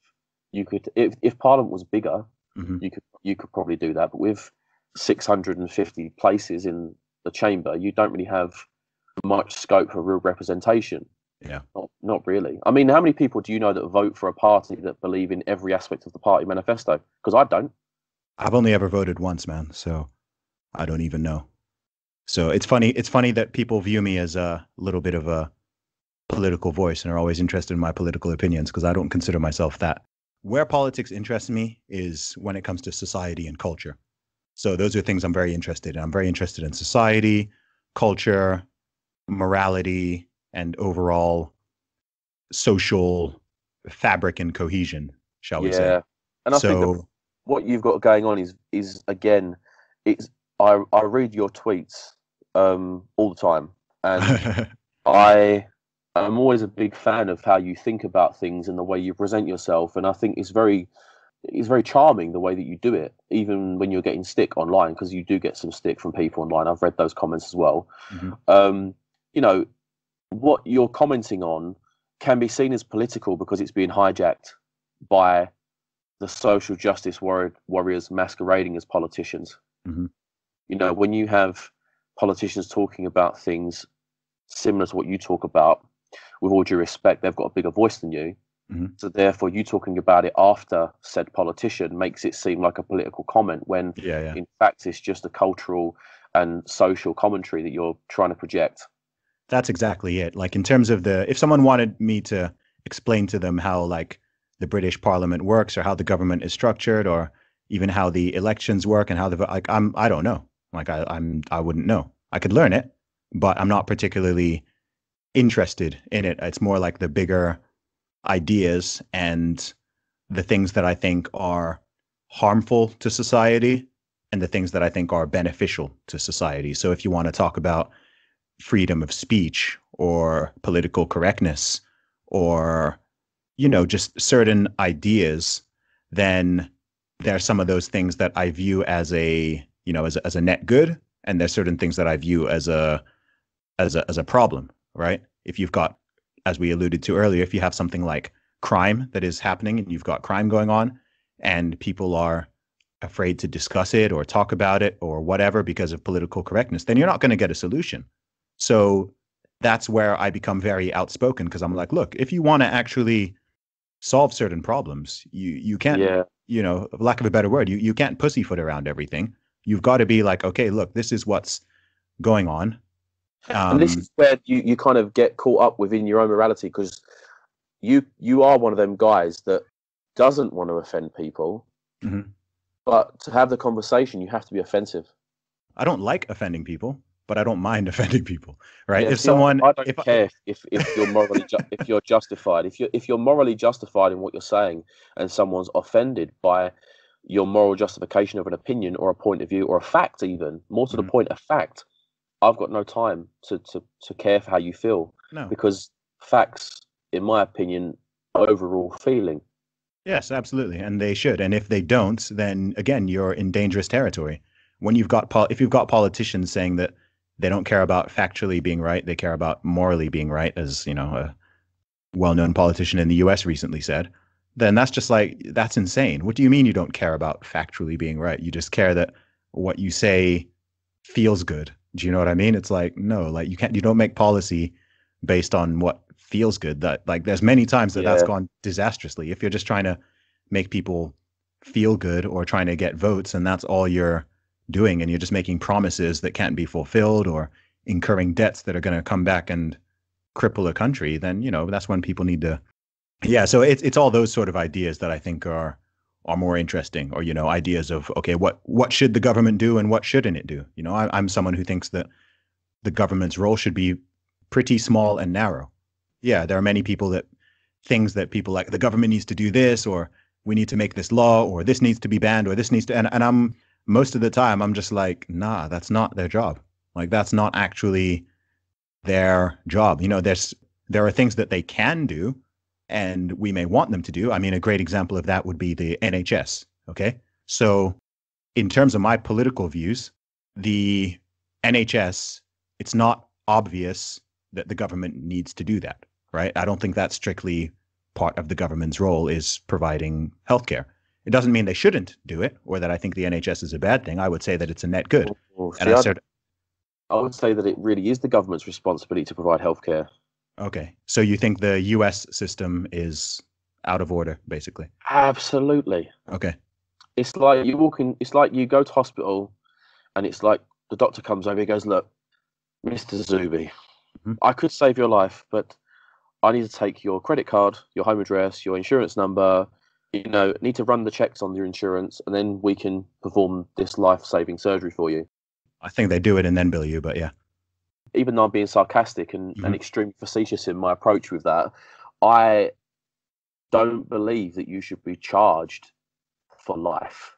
if Parliament was bigger, Hmm. you could probably do that. But with 650 places in the chamber, you don't really have much scope for real representation. Yeah. Not really. I mean, how many people do you know that vote for a party that believe in every aspect of the party manifesto? Because I don't. I've only ever voted once, man. So I don't even know. So it's funny. It's funny that people view me as a little bit of a political voice and are always interested in my political opinions because I don't consider myself that. Where politics interests me is when it comes to society and culture. So those are things I'm very interested in. I'm very interested in society, culture, morality, and overall social fabric and cohesion, shall we say. Yeah, and I think that So what you've got going on is again, it's I read your tweets all the time, and I am always a big fan of how you think about things and the way you present yourself, and I think it's very charming the way that you do it, even when you're getting stick online, because you do get some stick from people online. I've read those comments as well. Mhm. You know, what you're commenting on can be seen as political because it's being hijacked by the social justice warriors masquerading as politicians. Mhm. You know, when you have politicians talking about things similar to what you talk about, with all due respect, they've got a bigger voice than you. Mhm. So therefore, you talking about it after said politician makes it seem like a political comment when, Yeah, yeah. in fact, it's just a cultural and social commentary that you're trying to project. That's exactly it. Like in terms of if someone wanted me to explain to them how like the British Parliament works or how the government is structured or even how the elections work and how like I don't know. Like I wouldn't know. I could learn it, but I'm not particularly interested in it. It's more like the bigger ideas and the things that I think are harmful to society and the things that I think are beneficial to society. So if you want to talk about freedom of speech or political correctness or, just certain ideas, then there are some of those things that I view as as a net good. And there's certain things that I view as a problem, right? If you've got, as we alluded to earlier, if you have something like crime that is happening and you've got crime going on and people are afraid to discuss it or talk about it or whatever because of political correctness, then you're not going to get a solution. So that's where I become very outspoken because I'm like, look, if you want to actually solve certain problems, you can't, Yeah, for lack of a better word, you can't pussyfoot around everything. You've got to be like, okay, look, this is what's going on. and this is where you kind of get caught up within your own morality because you are one of them guys that doesn't want to offend people, Mhm. but to have the conversation, you have to be offensive. I don't like offending people, but I don't mind offending people, right? Yeah, If see, someone, I don't if I, care if you're if you're justified. If you're morally justified in what you're saying, and someone's offended by your moral justification of an opinion or a point of view or a fact, even more to the Mhm. point, a fact, I've got no time to care for how you feel No, because facts, in my opinion, overall feeling. yes, absolutely, and they should. And if they don't, then again, you're in dangerous territory. When if you've got politicians saying that they don't care about factually being right, they care about morally being right, as a well-known politician in the U.S. recently said, then that's just like that's insane. What do you mean you don't care about factually being right? You just care that what you say feels good. Do you know what I mean? It's like no, like you don't make policy based on what feels good. That like there's many times that's Yeah, gone disastrously. If you're just trying to make people feel good or trying to get votes and that's all you're doing and you're just making promises that can't be fulfilled or incurring debts that are going to come back and cripple a country, then that's when people need to. Yeah, so it's all those sort of ideas that I think are more interesting, or ideas of okay, what should the government do and what shouldn't it do? I'm someone who thinks that the government's role should be pretty small and narrow. Yeah, there are many people that things that people like the government needs to do this or we need to make this law or this needs to be banned or this needs to and I'm most of the time I'm just like, nah, that's not their job. Like that's not actually their job. There are things that they can do and we may want them to do. I mean, a great example of that would be the NHS. Okay. So in terms of my political views, the NHS, it's not obvious that the government needs to do that. right? I don't think that's strictly part of the government's role is providing healthcare. It doesn't mean they shouldn't do it or that I think the NHS is a bad thing. I would say that it's a net good. See, I would say that it really is the government's responsibility to provide healthcare. Okay. So you think the US system is out of order, basically? Absolutely. Okay. It's like you walk in, it's like you go to hospital and it's like the doctor comes over, he goes, look, Mr. Zuby, I could save your life, but I need to take your credit card, your home address, your insurance number, need to run the checks on your insurance, and then we can perform this life-saving surgery for you. I think they do it and then bill you, but yeah. Even though I'm being sarcastic and extremely facetious in my approach with that, I don't believe that you should be charged for life.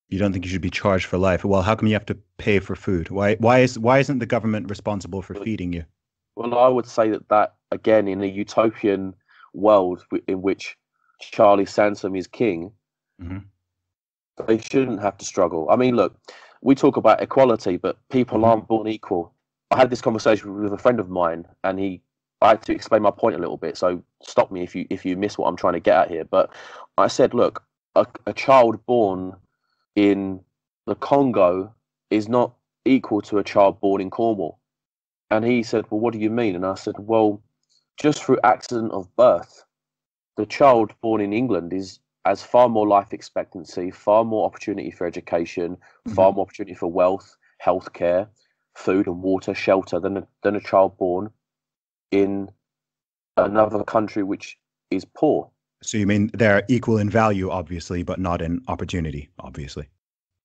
You don't think you should be charged for life? Well, how come you have to pay for food? Why isn't the government responsible for feeding you? Well, I would say that again, in a utopian world in which Charlie Sansom is king, they shouldn't have to struggle. I mean, look, we talk about equality, but people aren't born equal. I had this conversation with a friend of mine, and I had to explain my point a little bit. So stop me if you miss what I'm trying to get at here. But I said, look, a child born in the Congo is not equal to a child born in Cornwall. And he said, well, what do you mean? And I said, well, just through accident of birth, the child born in England has far more life expectancy, far more opportunity for education, far more opportunity for wealth, healthcare, food and water, shelter than a child born in another country which is poor. So you mean they're equal in value, obviously, but not in opportunity, obviously.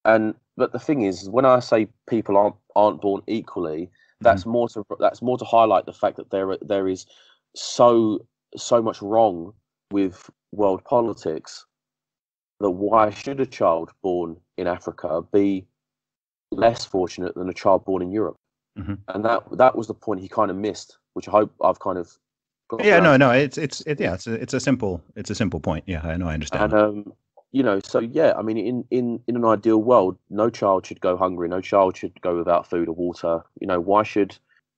But the thing is, when I say people aren't born equally, that's more to highlight the fact that there is so much wrong with world politics, that why should a child born in Africa be less fortunate than a child born in Europe? And that was the point he kind of missed, which I hope I've kind of got. Yeah, no, it's a simple point. Yeah, I know, I understand. And so yeah, I mean, in an ideal world, no child should go hungry, no child should go without food or water. Why should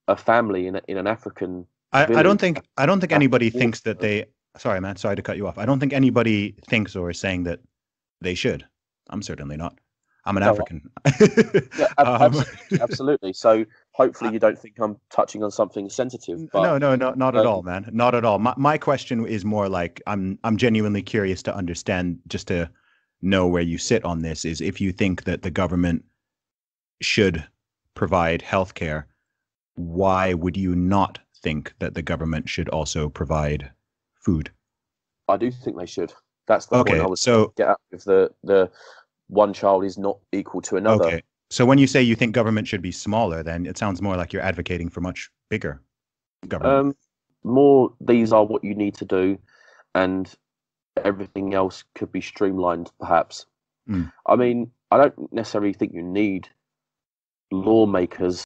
a family in an African I don't think anybody thinks that they. Sorry, man. Sorry to cut you off. I don't think anybody thinks or is saying that they should. I'm certainly not. I'm an African. Yeah, absolutely. So hopefully you don't think I'm touching on something sensitive. But, no, not at all, man. Not at all. My question is more like I'm genuinely curious to understand, just to know where you sit on this, is if you think that the government should provide healthcare, why would you not think that the government should also provide food? I do think they should. That's the point I was get at with the one child is not equal to another. Okay. So when you say you think government should be smaller, then it sounds more like you're advocating for much bigger government. More, these are what you need to do, and everything else could be streamlined, perhaps. I mean, I don't necessarily think you need lawmakers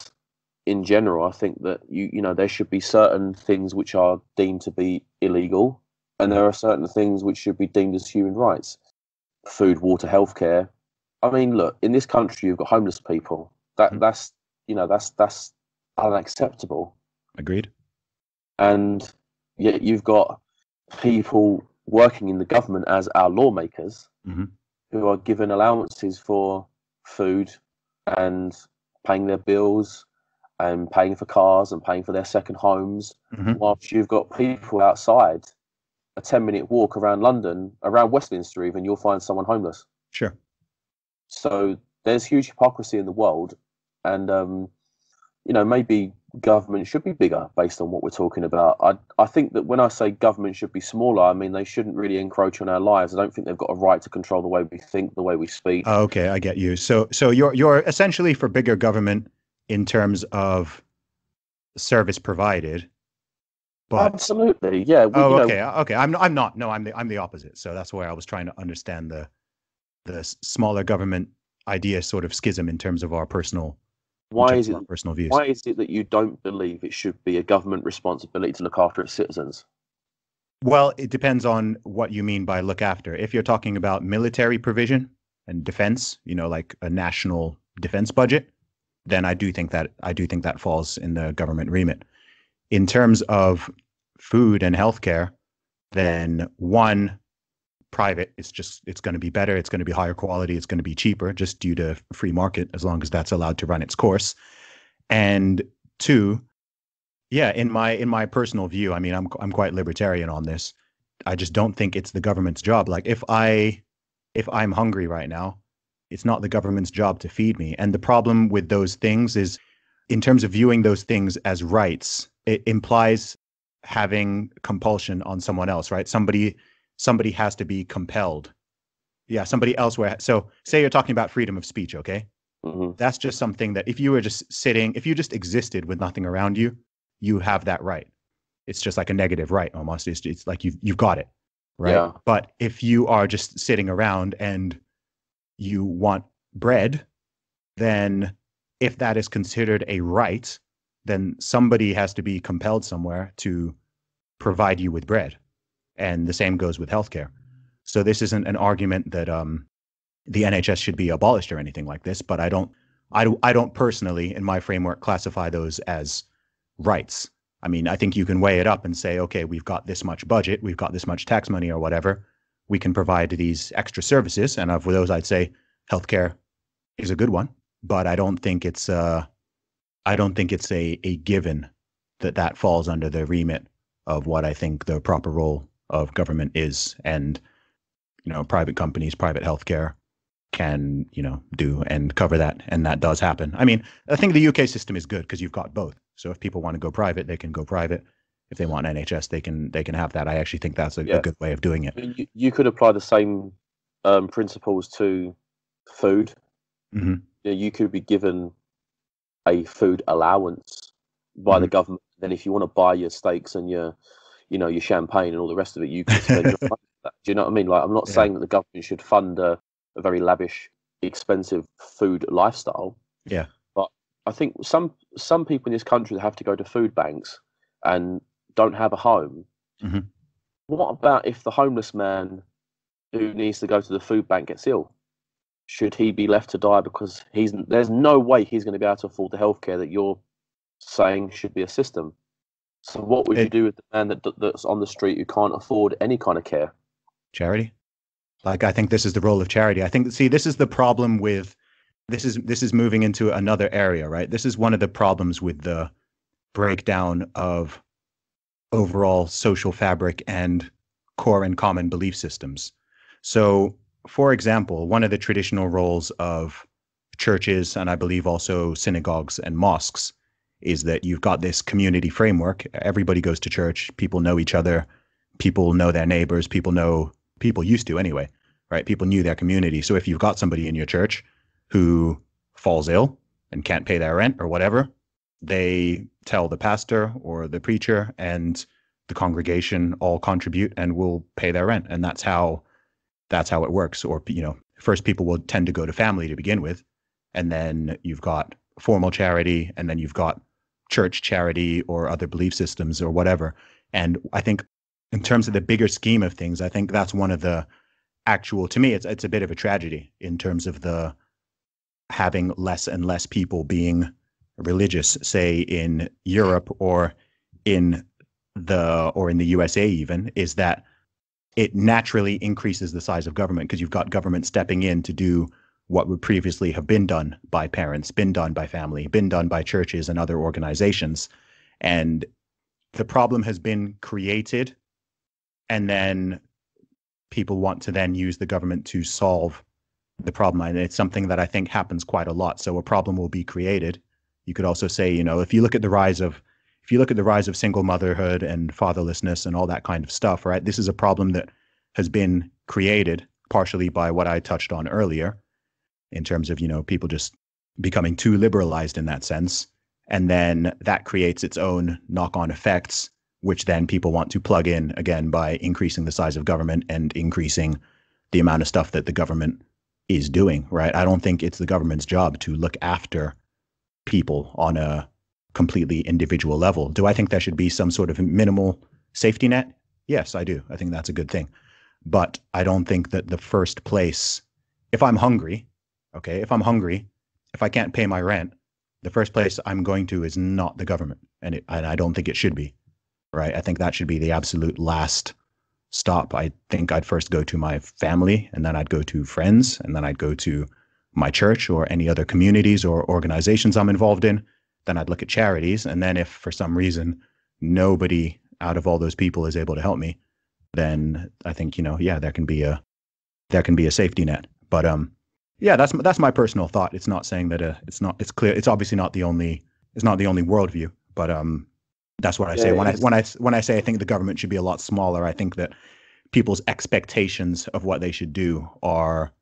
in general. I think that there should be certain things which are deemed to be illegal, and there are certain things which should be deemed as human rights. Food, water, healthcare. I mean, look, in this country, you've got homeless people. That's unacceptable. Agreed. And yet you've got people working in the government as our lawmakers who are given allowances for food and paying their bills and paying for cars and paying for their second homes, whilst you've got people outside a 10-minute walk around London, around Westminster even, you'll find someone homeless. Sure. So there's huge hypocrisy in the world, and maybe government should be bigger based on what we're talking about. I think that when I say government should be smaller, I mean they shouldn't really encroach on our lives. I don't think they've got a right to control the way we think, the way we speak. Okay, I get you. So you're essentially for bigger government in terms of service provided. But, absolutely, yeah. Okay. I'm not. No, I'm the opposite. So that's why I was trying to understand the smaller government idea, sort of schism in terms of our personal. Personal views. Why is it that you don't believe it should be a government responsibility to look after its citizens? Well, it depends on what you mean by look after. If you're talking about military provision and defense, like a national defense budget, then I do think that falls in the government remit. In terms of food and healthcare, then one, private, it's going to be better, it's going to be higher quality, it's going to be cheaper just due to free market, as long as that's allowed to run its course. And two, yeah, in my personal view, I mean, I'm quite libertarian on this. I just don't think it's the government's job. Like if I'm hungry right now, it's not the government's job to feed me. And the problem with those things is, in terms of viewing those things as rights, it implies having compulsion on someone else, right? Somebody has to be compelled. Yeah, somebody elsewhere. So say you're talking about freedom of speech, okay? Mm-hmm. That's just something that if you were just sitting, if you just existed with nothing around you, you have that right. It's just like a negative right almost. It's like you've got it, right? Yeah. But if you are just sitting around and you want bread, then if that is considered a right, then somebody has to be compelled somewhere to provide you with bread. And the same goes with healthcare. So this isn't an argument that the NHS should be abolished or anything like this, but I don't personally, in my framework, classify those as rights. I mean, I think you can weigh it up and say, okay, we've got this much budget, we've got this much tax money or whatever, we can provide these extra services. And of those, I'd say healthcare is a good one, but I don't think it's a given that falls under the remit of what I think the proper role of government is. And, private companies, private healthcare can, do and cover that. And that does happen. I mean, I think the UK system is good because you've got both. So if people want to go private, they can go private. If they want NHS, they can have that. I actually think that's a good way of doing it. I mean, you could apply the same principles to food. Mm-hmm. You could be given a food allowance by the government. Then if you want to buy your steaks and your champagne and all the rest of it, you can spend your money on that. Do you know what I mean? Like, I'm not saying that the government should fund a very lavish, expensive food lifestyle. Yeah. But I think some people in this country that have to go to food banks and don't have a home. Mm-hmm. What about if the homeless man who needs to go to the food bank gets ill? Should he be left to die because there's no way he's going to be able to afford the healthcare that you're saying should be a system? So what would you do with the man that's on the street who can't afford any kind of care? Charity. Like, I think this is the role of charity. I think, this is the problem with, this is moving into another area, right? This is one of the problems with the breakdown of overall social fabric and core and common belief systems. So, for example, one of the traditional roles of churches, and I believe also synagogues and mosques, is that you've got this community framework. Everybody goes to church. People know each other. People know their neighbors. People used to anyway, right? People knew their community. So if you've got somebody in your church who falls ill and can't pay their rent or whatever, they tell the pastor or the preacher, and the congregation all contribute and will pay their rent. And that's how it works. Or, first people will tend to go to family to begin with, and then you've got formal charity, and then you've got church charity or other belief systems or whatever. And I think in terms of the bigger scheme of things, I think that's one of the actual, to me, it's a bit of a tragedy in terms of the having less and less people being religious, say in Europe or in the USA even, is that it naturally increases the size of government because you've got government stepping in to do what would previously have been done by parents, been done by family, been done by churches and other organizations. And the problem has been created, and then people want to then use the government to solve the problem. And it's something that I think happens quite a lot. So a problem will be created. You could also say, if you look at the rise of single motherhood and fatherlessness and all that kind of stuff, right? This is a problem that has been created partially by what I touched on earlier, in terms of, people just becoming too liberalized in that sense. And then that creates its own knock-on effects, which then people want to plug in again by increasing the size of government and increasing the amount of stuff that the government is doing, right? I don't think it's the government's job to look after people on a completely individual level. Do I think there should be some sort of minimal safety net? Yes, I do. I think that's a good thing. But I don't think that the first place, if I'm hungry, if I can't pay my rent, the first place I'm going to is not the government. And I don't think it should be. right? I think that should be the absolute last stop. I think I'd first go to my family, and then I'd go to friends, and then I'd go to my church or any other communities or organizations I'm involved in. Then I'd look at charities. And then if for some reason nobody out of all those people is able to help me, then I think, yeah, there can be a safety net. But yeah, that's my personal thought. It's not saying that it's clear. It's obviously not the only worldview, but that's what I say when I say I think the government should be a lot smaller. I think that people's expectations of what they should do are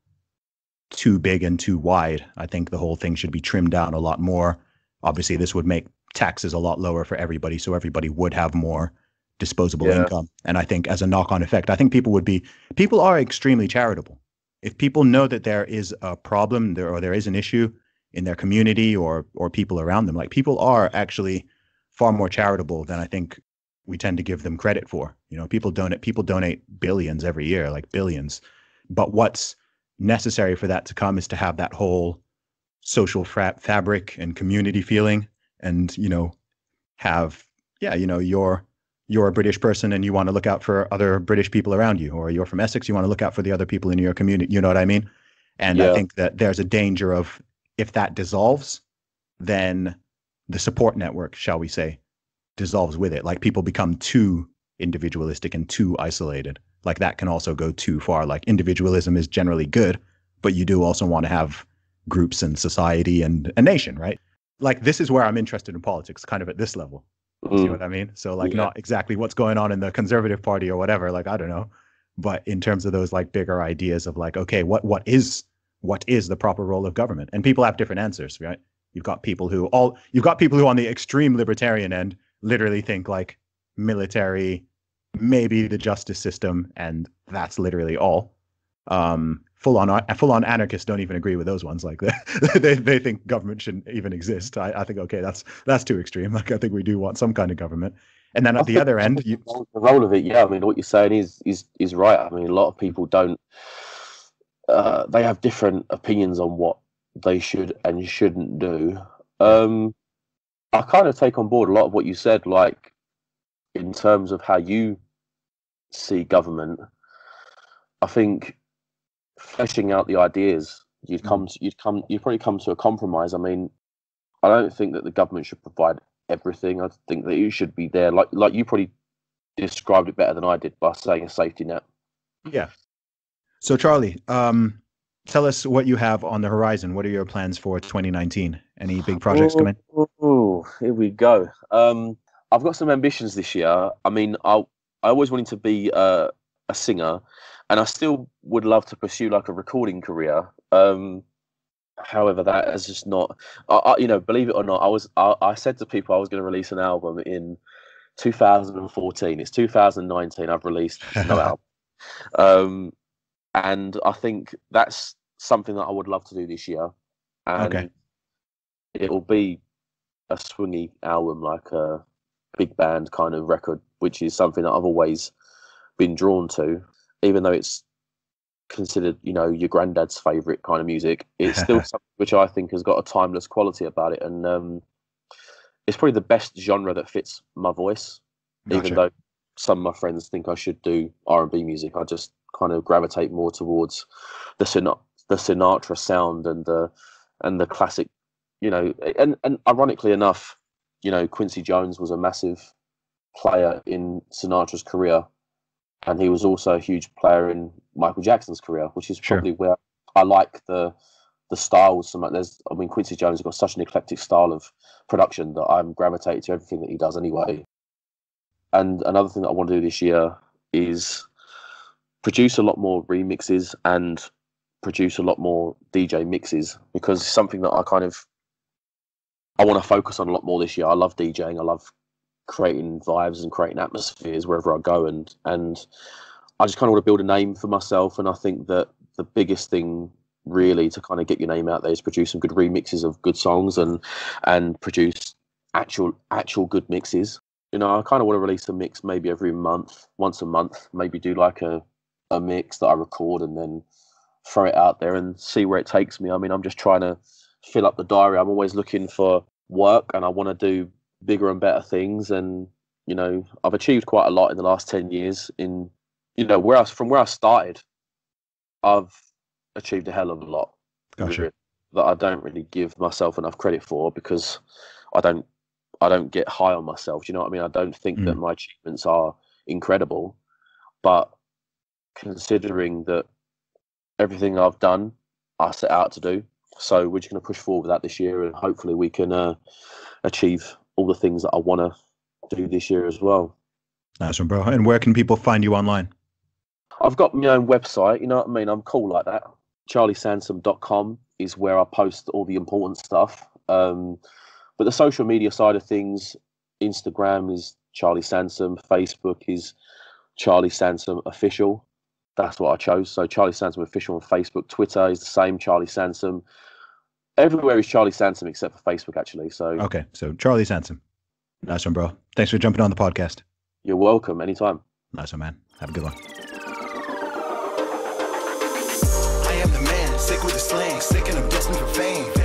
too big and too wide. I think the whole thing should be trimmed down a lot more. Obviously, this would make taxes a lot lower for everybody, so everybody would have more disposable income. And I think as a knock-on effect, I think people are extremely charitable. If people know that there is a problem or there is an issue in their community or people around them, like, people are actually far more charitable than I think we tend to give them credit for. People donate billions every year, like billions. But what's necessary for that to come is to have that whole social fabric and community feeling, and you're a British person and you want to look out for other British people around you, or you're from Essex, you want to look out for the other people in your community. You know what I mean? And I think that there's a danger of, if that dissolves, then the support network, shall we say, dissolves with it. Like, people become too individualistic and too isolated. Like, that can also go too far. Like, individualism is generally good, but you do also want to have groups and society and a nation, right? Like, this is where I'm interested in politics, kind of at this level. See what I mean? So, like, not exactly what's going on in the Conservative Party or whatever, like, I don't know. But in terms of those, like, bigger ideas of, like, okay, what is the proper role of government? And people have different answers, right? You've got people who on the extreme libertarian end literally think, like, military, maybe the justice system, and that's literally all. Full on anarchists don't even agree with those ones. Like, they think government shouldn't even exist. I think, okay, that's too extreme. Like, I think we do want some kind of government. And then at the other end, the role of it, yeah. I mean, what you're saying is right. I mean, a lot of people don't. They have different opinions on what they should and shouldn't do. I kind of take on board a lot of what you said, like, in terms of how you see government. I think fleshing out the ideas, you'd probably come to a compromise. I mean, I don't think that the government should provide everything. I think that you should be there, like you probably described it better than I did by saying a safety net. Yeah. So, Charlie, tell us what you have on the horizon. What are your plans for 2019? Any big projects coming? Oh, here we go. I've got some ambitions this year. I mean, I always wanted to be a singer, and I still would love to pursue, like, a recording career. However, that is just not. Believe it or not, I said to people I was going to release an album in 2014. It's 2019. I've released no album. And I think that's something that I would love to do this year. And it'll be a swingy album, like a big band kind of record, which is something that I've always been drawn to. Even though it's considered, your granddad's favourite kind of music, it's still something which I think has got a timeless quality about it. And it's probably the best genre that fits my voice. Gotcha. Even though some of my friends think I should do R&B music, I just kind of gravitate more towards the Sinatra sound and the classic, and ironically enough, Quincy Jones was a massive player in Sinatra's career, and he was also a huge player in Michael Jackson's career, which is probably where I like the styles so much. Quincy Jones has got such an eclectic style of production that I'm gravitated to everything that he does anyway. And another thing that I want to do this year is produce a lot more remixes and produce a lot more DJ mixes, because it's something that I want to focus on a lot more this year. I love DJing. I love creating vibes and creating atmospheres wherever I go, and I just kind of want to build a name for myself. And I think that the biggest thing really to kind of get your name out there is produce some good remixes of good songs and produce actual good mixes. I kind of want to release a mix maybe every month, once a month, maybe do like a mix that I record and then throw it out there and see where it takes me. I mean, I'm just trying to fill up the diary. I'm always looking for work, and I want to do bigger and better things. And You know, I've achieved quite a lot in the last 10 years. In, you know, from where I started, I've achieved a hell of a lot. Gotcha. That I don't really give myself enough credit for, because I don't get high on myself. Do you know what I mean? I don't think that my achievements are incredible, but considering that everything I've done, I set out to do. So we're just going to push forward with that this year, and hopefully we can achieve all the things that I want to do this year as well. Nice one, bro. And where can people find you online? I've got my own website, you know what I mean? I'm cool like that. CharlieSansom.com is where I post all the important stuff. But the social media side of things, Instagram is Charlie Sansom, Facebook is Charlie Sansom Official. That's what I chose. So Charlie Sansom Official on Facebook. Twitter is the same, Charlie Sansom. Everywhere is Charlie Sansom except for Facebook, actually. So okay, so Charlie Sansom. Nice one, bro. Thanks for jumping on the podcast. You're welcome. Anytime. Nice one, man. Have a good one. I am the man, sick with the slang, sick and I'm destined for fame.